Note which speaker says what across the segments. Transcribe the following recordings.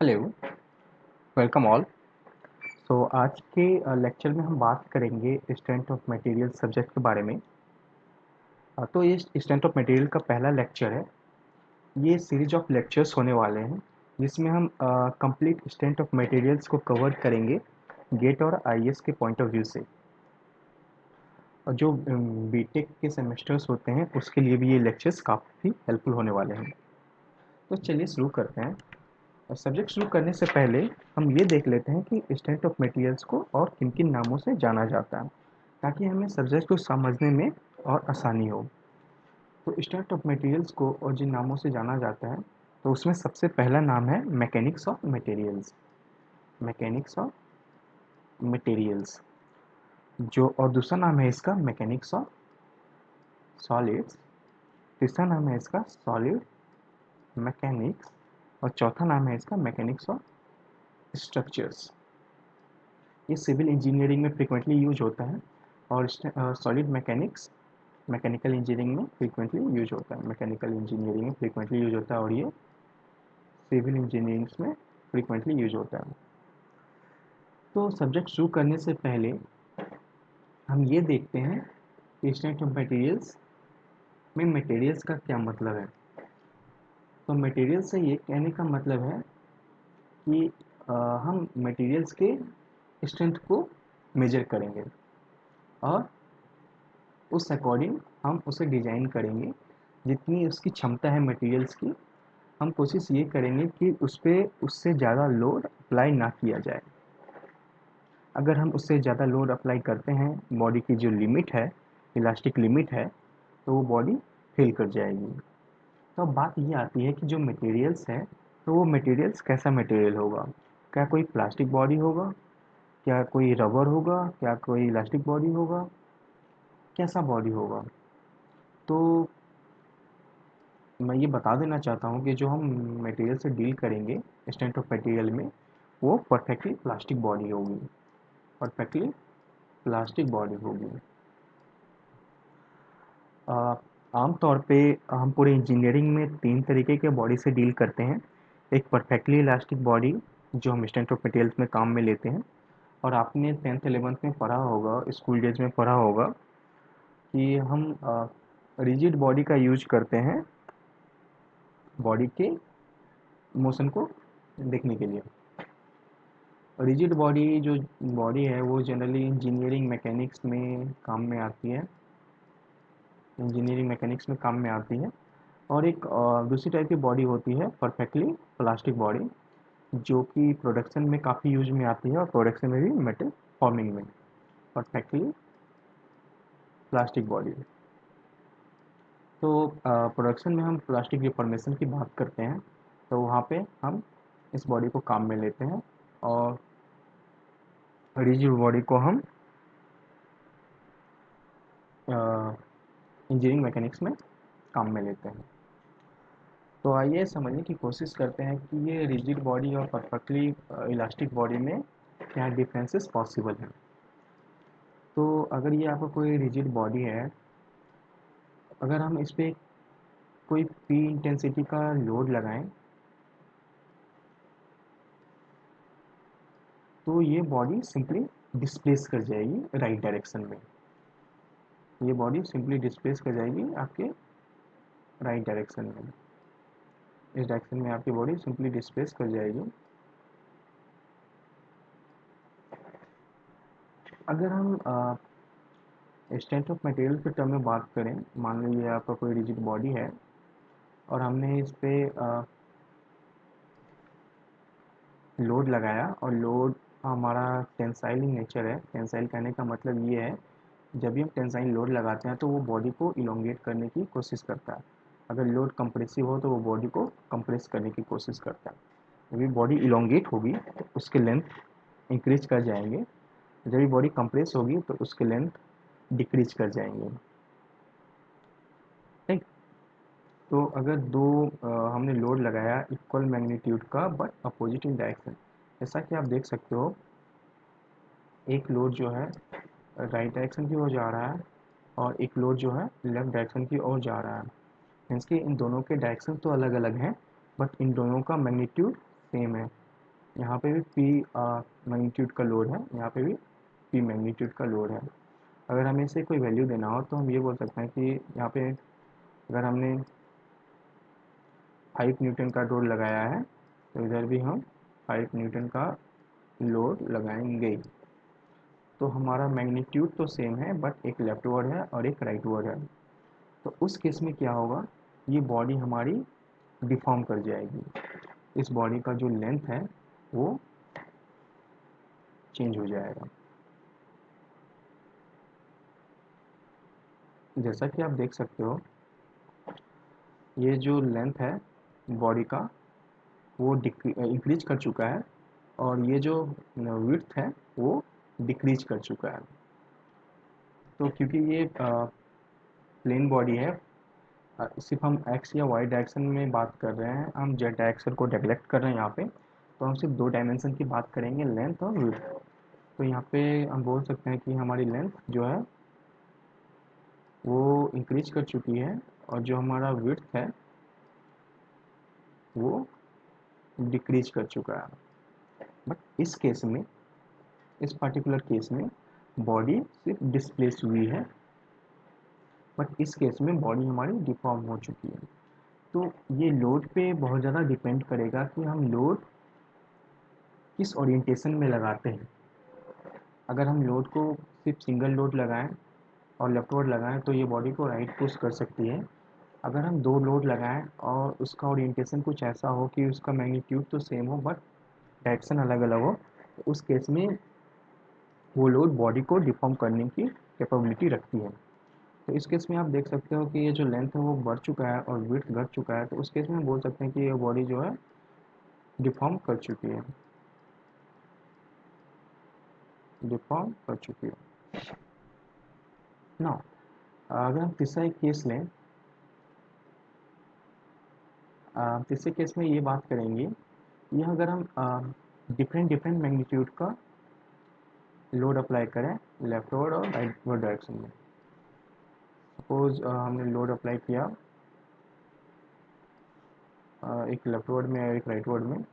Speaker 1: Hello, welcome all. आज के lecture में हम बात करेंगे स्ट्रेंथ ऑफ मटेरियल सब्जेक्ट के बारे में। तो ये स्ट्रेंथ ऑफ मटेरियल का पहला लेक्चर है। ये सीरीज ऑफ लेक्चर्स होने वाले हैं जिसमें हम कंप्लीट स्ट्रेंथ ऑफ मटेरियल्स को कवर करेंगे गेट और आईएएस के पॉइंट ऑफ व्यू से। और जो बीटेक के सेमेस्टर्स होते हैं उसके लिए भी ये लेक्चर्स काफ़ी हेल्पफुल होने वाले हैं। तो चलिए शुरू करते हैं। और सब्जेक्ट शुरू करने से पहले हम ये देख लेते हैं कि स्ट्रेंथ ऑफ मटेरियल्स को और किन किन नामों से जाना जाता है, ताकि हमें सब्जेक्ट को समझने में और आसानी हो। तो स्ट्रेंथ ऑफ मटेरियल्स को और जिन नामों से जाना जाता है, तो उसमें सबसे पहला नाम है mechanics of materials. Mechanics of materials जो, और दूसरा नाम है इसका मैकेनिक्स ऑफ सॉलिड्स। तीसरा नाम है इसका सॉलिड मैकेनिक्स। और चौथा नाम है इसका मैकेनिक्स ऑफ स्ट्रक्चर्स। ये सिविल इंजीनियरिंग में फ्रीक्वेंटली यूज होता है और सॉलिड मैकेनिक्स मैकेनिकल इंजीनियरिंग में फ्रीक्वेंटली यूज होता है। मैकेनिकल इंजीनियरिंग में फ्रीक्वेंटली यूज होता है और ये सिविल इंजीनियरिंग में फ्रीक्वेंटली यूज होता है। तो सब्जेक्ट शुरू करने से पहले हम ये देखते हैं कि स्ट्रेंथ ऑफ मटेरियल्स में मटेरियल्स का क्या मतलब है। तो मटेरियल से ये कहने का मतलब है कि हम मटेरियल्स के स्ट्रेंथ को मेजर करेंगे और उस अकॉर्डिंग हम उसे डिज़ाइन करेंगे। जितनी उसकी क्षमता है मटेरियल्स की, हम कोशिश ये करेंगे कि उस पर उससे ज़्यादा लोड अप्लाई ना किया जाए। अगर हम उससे ज़्यादा लोड अप्लाई करते हैं, बॉडी की जो लिमिट है, इलास्टिक लिमिट है, तो वो बॉडी फेल कर जाएगी। तो अब बात ये आती है कि जो मटेरियल्स है, तो वो मटेरियल्स कैसा मटेरियल होगा। क्या कोई प्लास्टिक बॉडी होगा, क्या कोई रबर होगा, क्या कोई इलास्टिक बॉडी होगा, कैसा बॉडी होगा। तो मैं ये बता देना चाहता हूँ कि जो हम मटेरियल से डील करेंगे स्ट्रेंथ ऑफ मटेरियल में, वो परफेक्टली प्लास्टिक बॉडी होगी। परफेक्टली प्लास्टिक बॉडी होगी। आम तौर पे हम पूरे इंजीनियरिंग में तीन तरीके के बॉडी से डील करते हैं। एक परफेक्टली इलास्टिक बॉडी जो हम स्ट्रेंथ ऑफ मटेरियल्स में काम में लेते हैं। और आपने 10th 11th में पढ़ा होगा, स्कूल डेज में पढ़ा होगा कि हम रिजिड बॉडी का यूज करते हैं बॉडी के मोशन को देखने के लिए। रिजिड बॉडी जो बॉडी है वो जनरली इंजीनियरिंग मैकेनिक्स में काम में आती है। इंजीनियरिंग मैकेनिक्स में काम में आती है। और एक दूसरी टाइप की बॉडी होती है परफेक्टली प्लास्टिक बॉडी, जो कि प्रोडक्शन में काफ़ी यूज में आती है और प्रोडक्शन में भी मेटल फॉर्मिंग में। Perfectly plastic body. तो प्रोडक्शन में हम प्लास्टिक डिफॉर्मेशन की बात करते हैं, तो वहाँ पे हम इस बॉडी को काम में लेते हैं। और रिजिड बॉडी को हम इंजीनियरिंग मैकेनिक्स में काम में लेते हैं। तो आइए समझने की कोशिश करते हैं कि ये रिजिड बॉडी और परफेक्टली इलास्टिक बॉडी में क्या डिफरेंसेस पॉसिबल हैं। तो अगर ये आपका कोई रिजिड बॉडी है, अगर हम इस पर कोई पी इंटेंसिटी का लोड लगाएं, तो ये बॉडी सिंपली डिस्प्लेस कर जाएगी राइट डायरेक्शन में। ये बॉडी सिंपली डिस्प्लेस कर जाएगी आपके राइट डायरेक्शन में। इस डायरेक्शन में आपकी बॉडी सिंपली डिस्प्लेस कर जाएगी। अगर हम स्ट्रेंथ ऑफ मटेरियल के टर्म में बात करें, मान लीजिए आपका कोई रिजिड बॉडी है और हमने इस पे लोड लगाया, और लोड हमारा टेंसाइल इन नेचर है। टेंसाइल कहने का मतलब ये है, जब भी हम टेंसाइल लोड लगाते हैं तो वो बॉडी को इलोंगेट करने की कोशिश करता है। अगर लोड कंप्रेसिव हो तो वो बॉडी को कंप्रेस करने की कोशिश करता है। जब भी बॉडी इलोंगेट होगी तो उसके लेंथ इंक्रीज कर जाएंगे, जब भी बॉडी कंप्रेस होगी तो उसके लेंथ डिक्रीज कर जाएंगे। ठीक। तो अगर दो हमने लोड लगाया इक्वल मैग्नीट्यूड का बट अपोजिट इन डायरेक्शन, जैसा कि आप देख सकते हो, एक लोड जो है राइट डायरेक्शन की ओर जा रहा है और एक लोड जो है लेफ्ट डायरेक्शन की ओर जा रहा है। मीन्स कि इन दोनों के डायरेक्शन तो अलग अलग हैं, बट इन दोनों का मैग्नीट्यूड सेम है। यहाँ पे भी पी मैग्नीट्यूड का लोड है, यहाँ पे भी पी मैग्नीट्यूड का लोड है। अगर हमें इसे कोई वैल्यू देना हो तो हम ये बोल सकते हैं कि यहाँ पे अगर हमने 5 न्यूटन का लोड लगाया है तो इधर भी हम 5 न्यूटन का लोड लगाएंगे। तो हमारा मैग्नीट्यूड तो सेम है, बट एक लेफ्ट वर्ड है और एक राइट वर्ड है। तो उस केस में क्या होगा, ये बॉडी हमारी डिफॉर्म कर जाएगी। इस बॉडी का जो लेंथ है वो चेंज हो जाएगा। जैसा कि आप देख सकते हो, ये जो लेंथ है बॉडी का वो इंक्रीज कर चुका है, और ये जो विड्थ है वो डिक्रीज कर चुका है। तो क्योंकि ये प्लेन बॉडी है, सिर्फ हम एक्स या वाई डायरेक्शन में बात कर रहे हैं, हम जेड डायरेक्शन को नेगलेक्ट कर रहे हैं यहाँ पे। तो हम सिर्फ दो डायमेंशन की बात करेंगे, लेंथ और विड्थ। तो यहाँ पे हम बोल सकते हैं कि हमारी लेंथ जो है वो इंक्रीज कर चुकी है, और जो हमारा विड्थ है वो डिक्रीज कर चुका है। बट इस केस में, इस पर्टिकुलर केस में बॉडी सिर्फ डिस्प्लेस हुई है, बट इस केस में बॉडी हमारी डिफॉर्म हो चुकी है। तो ये लोड पे बहुत ज़्यादा डिपेंड करेगा कि हम लोड किस ओरिएंटेशन में लगाते हैं। अगर हम लोड को सिर्फ सिंगल लोड लगाएं और लेफ्टवर्ड लगाएं तो ये बॉडी को राइट पुश कर सकती है। अगर हम दो लोड लगाएं और उसका ओरिएंटेशन कुछ ऐसा हो कि उसका मैग्नीट्यूड तो सेम हो बट डायरेक्शन अलग अलग हो, तो उस केस में वो लोड बॉडी को डिफॉर्म करने की कैपेबिलिटी रखती है। तो इस केस में आप देख सकते हो कि ये जो लेंथ है वो बढ़ चुका है और विड्थ घट चुका है। तो उस केस में बोल सकते हैं कि ये बॉडी जो है डिफॉर्म कर चुकी है, डिफॉर्म कर चुकी है ना। अगर हम तीसरा एक केस लें, तीसरे केस में ये बात करेंगे, यह अगर हम डिफरेंट डिफरेंट मैग्नीट्यूड का लोड अप्लाई करें लेफ्ट वर्ड और राइट वर्ड डायरेक्शन में। सपोज हमने लोड अप्लाई किया एक लेफ्ट वर्ड में और एक राइट वर्ड में।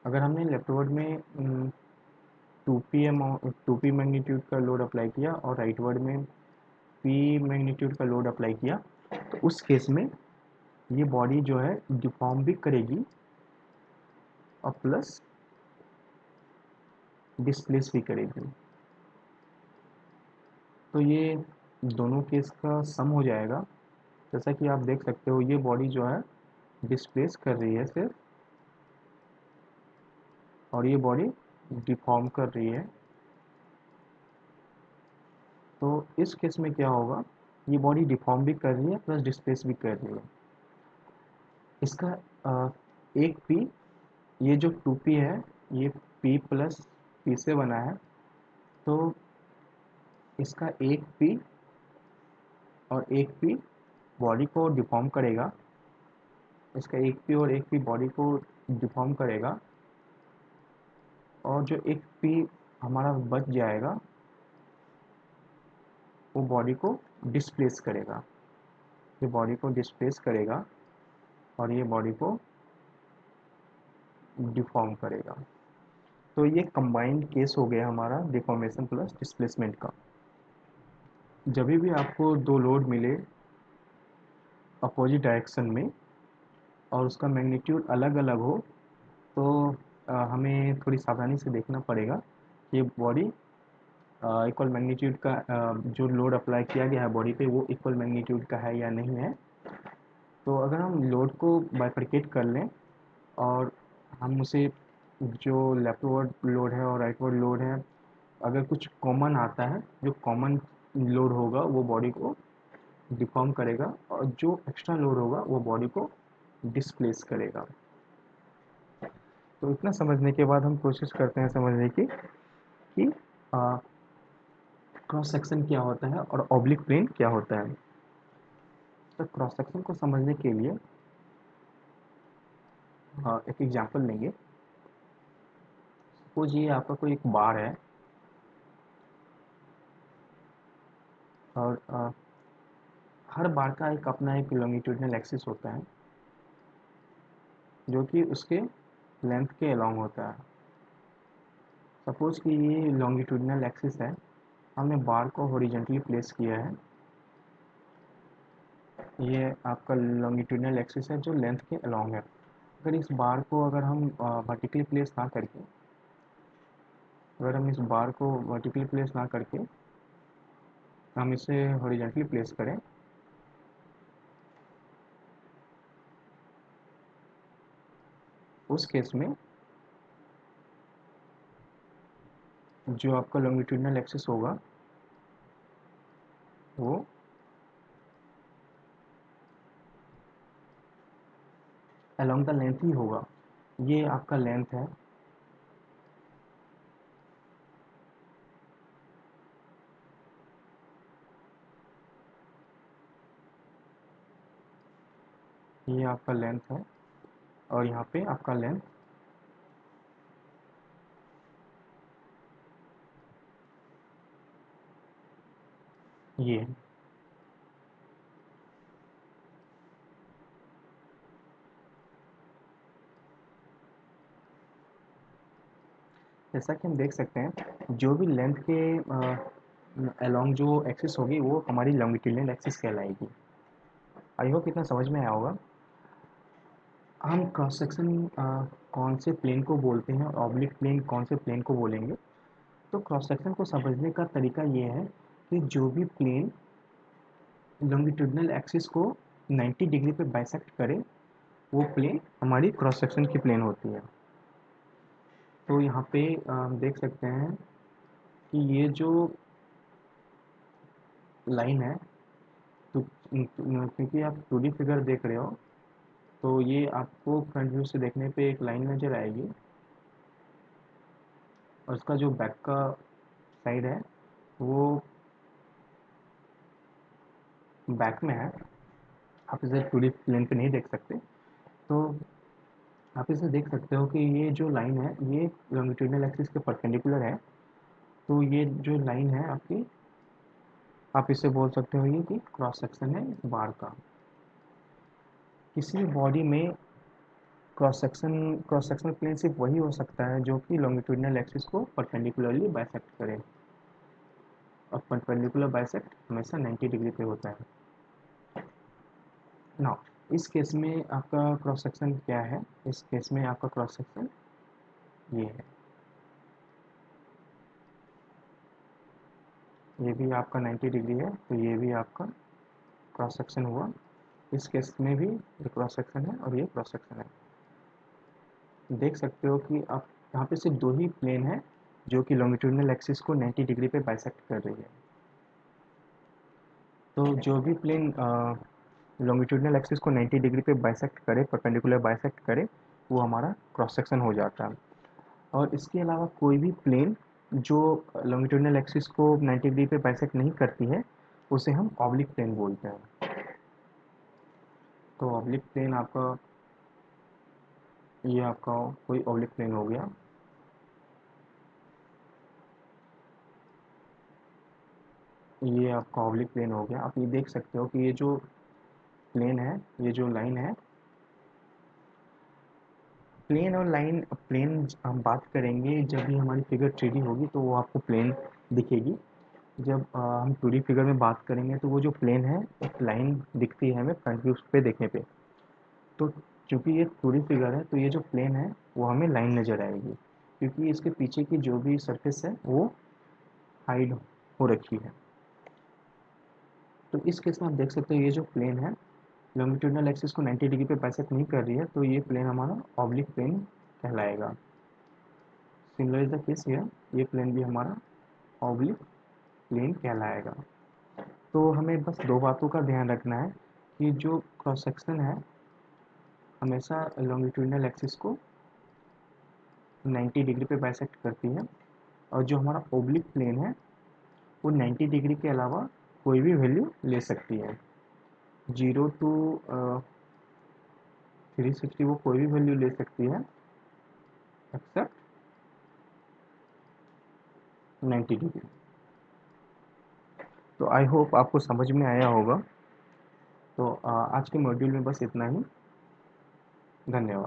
Speaker 1: अगर हमने लेफ्ट वर्ड में 2p मैग्नीट्यूड का लोड अप्लाई किया और राइट वर्ड में p मैग्नीट्यूड का लोड अप्लाई किया, तो उस केस में ये बॉडी जो है डिफॉर्म भी करेगी और प्लस डिस्प्लेस भी करेगी। तो ये दोनों केस का सम हो जाएगा। जैसा कि आप देख सकते हो, ये बॉडी जो है डिस्प्लेस कर रही है सिर्फ, और ये बॉडी डिफॉर्म कर रही है। तो इस केस में क्या होगा, ये बॉडी डिफॉर्म भी कर रही है प्लस डिस्प्लेस भी कर रही है। इसका एक पी, ये जो 2p है ये p प्लस पी से बना है, तो इसका एक पी और एक पी बॉडी को डिफॉर्म करेगा, इसका एक पी और एक पी बॉडी को डिफॉर्म करेगा, और जो एक पी हमारा बच जाएगा वो बॉडी को डिस्प्लेस करेगा, ये बॉडी को डिस्प्लेस करेगा और ये बॉडी को डिफॉर्म करेगा। तो ये कंबाइंड केस हो गया हमारा डिफॉर्मेशन प्लस डिस्प्लेसमेंट का। जब भी आपको दो लोड मिले अपोजिट डायरेक्शन में और उसका मैग्नीट्यूड अलग अलग हो, तो हमें थोड़ी सावधानी से देखना पड़ेगा कि बॉडी इक्वल मैग्नीट्यूड का जो लोड अप्लाई किया गया है बॉडी पे वो इक्वल मैग्नीट्यूड का है या नहीं है। तो अगर हम लोड को बाइफरकेट कर लें और हम उसे जो लेफ्टवर्ड लोड है और राइटवर्ड लोड है, अगर कुछ कॉमन आता है, जो कॉमन लोड होगा वो बॉडी को डिफॉर्म करेगा, और जो एक्स्ट्रा लोड होगा वो बॉडी को डिस्प्लेस करेगा। तो इतना समझने के बाद हम कोशिश करते हैं समझने की कि क्रॉस सेक्शन क्या होता है और ऑब्लिक प्लेन क्या होता है। तो क्रॉस सेक्शन को समझने के लिए एक एग्जांपल लेंगे। सपोज ये आपका कोई एक बार है और हर बार का एक अपना एक लॉन्गिट्यूडिनल एक्सिस होता है जो कि उसके लेंथ के अलोंग होता है। सपोज कि ये लॉन्गिट्यूडिनल एक्सिस है, हमने बार को हॉरिजॉन्टली प्लेस किया है। ये आपका लॉन्गिट्यूडिनल एक्सिस है जो लेंथ के अलोंग है। अगर इस बार को अगर हम वर्टिकली प्लेस ना करके अगर हम इस बार को वर्टिकली प्लेस ना करके हम इसे हॉरिजॉन्टली प्लेस करें, उस केस में जो आपका लॉन्गिट्यूडिनल एक्सिस होगा वो अलोंग द लेंथ ही होगा। ये आपका लेंथ है, ये आपका लेंथ है और यहाँ पे आपका लेंथ ये है। जैसा कि हम देख सकते हैं जो भी लेंथ के अलोंग जो एक्सिस होगी वो हमारी लॉन्गिट्यूडिनल एक्सिस कहलाएगी। आई होप इतना समझ में आया होगा। हम क्रॉस सेक्शन कौन से प्लेन को बोलते हैं और ऑब्लिक प्लेन कौन से प्लेन को बोलेंगे। तो क्रॉस सेक्शन को समझने का तरीका ये है कि जो भी प्लेन लॉन्गिट्यूडिनल एक्सिस को 90 डिग्री पे बाइसेक्ट करे वो प्लेन हमारी क्रॉस सेक्शन की प्लेन होती है। तो यहाँ पे हम देख सकते हैं कि ये जो लाइन है, तो क्योंकि आप 2D फिगर देख रहे हो तो ये आपको फ्रंट व्यू से देखने पे एक लाइन नज़र आएगी और उसका जो बैक का साइड है वो बैक में है। आप इसे 2D प्लेन पे नहीं देख सकते। तो आप इसे देख सकते हो कि ये जो लाइन है ये लॉन्गिट्यूडिनल एक्सिस के परपेंडिकुलर है। तो ये जो लाइन है आपकी, आप इसे बोल सकते हो ये कि क्रॉस सेक्शन है इस बार का। किसी भी बॉडी में क्रॉस सेक्शनल प्लेन सिर्फ वही हो सकता है जो कि लॉन्गिट्यूडिनल एक्सिस को परपेंडिकुलरली बाइसेक्ट करे, और परपेंडिकुलर बाइसेक्ट हमेशा 90 डिग्री पे होता है। नाउ इस केस में आपका क्रॉस सेक्शन क्या है? इस केस में आपका क्रॉस सेक्शन ये है। ये भी आपका 90 डिग्री है तो ये भी आपका क्रॉस सेक्शन हुआ। इस केस में भी ये क्रॉस सेक्शन है और ये क्रॉस सेक्शन है। देख सकते हो कि आप यहाँ पे सिर्फ दो ही प्लेन है जो कि लॉन्गिट्यूडिनल एक्सिस को 90 डिग्री पे बाइसेक्ट कर रही है। तो जो भी प्लेन लॉन्गिट्यूडिनल एक्सिस को 90 डिग्री पे बाइसेक्ट करे, परपेंडिकुलर बाइसेक्ट करे, वो हमारा क्रॉस सेक्शन हो जाता है। और इसके अलावा कोई भी प्लेन जो लॉन्गिट्यूडिनल एक्सिस को 90 डिग्री पे बाइसेक्ट नहीं करती है उसे हम ऑब्लिक प्लेन बोलते हैं। तो ऑब्लिक प्लेन आपका, ये आपका कोई ऑब्लिक प्लेन हो गया। ये आपका ऑब्लिक प्लेन हो गया। आप ये देख सकते हो कि ये जो प्लेन है, ये जो लाइन है, प्लेन और लाइन, प्लेन हम बात करेंगे जब भी हमारी फिगर 3D होगी तो वो आपको प्लेन दिखेगी। जब हम 2D फिगर में बात करेंगे तो वो जो प्लेन है एक लाइन दिखती है हमें फ्रंट व्यू पे देखने पे। तो चूंकि ये 2D फिगर है तो ये जो प्लेन है वो हमें लाइन नज़र आएगी, क्योंकि इसके पीछे की जो भी सरफेस है वो हाइड हो रखी है। तो इस केस में आप देख सकते हो ये जो प्लेन है लॉन्गिट्यूडिनल एक्सिस को 90 डिग्री पे बाइसेक्ट नहीं कर रही है, तो ये प्लेन हमारा ऑब्लिक प्लेन कहलाएगा। Similar is the case here, ये प्लेन भी हमारा ऑब्लिक प्लेन कहलाएगा। तो हमें बस दो बातों का ध्यान रखना है कि जो क्रॉस सेक्शन है हमेशा लॉन्गिट्यूडिनल एक्सिस को 90 डिग्री पे बाइसेक्ट करती है, और जो हमारा ओब्लिक प्लेन है वो 90 डिग्री के अलावा कोई भी वैल्यू ले सकती है। 0 टू 360 वो कोई भी वैल्यू ले सकती है एक्सेप्ट 90 डिग्री। तो आई होप आपको समझ में आया होगा। तो आज के मॉड्यूल में बस इतना ही। धन्यवाद।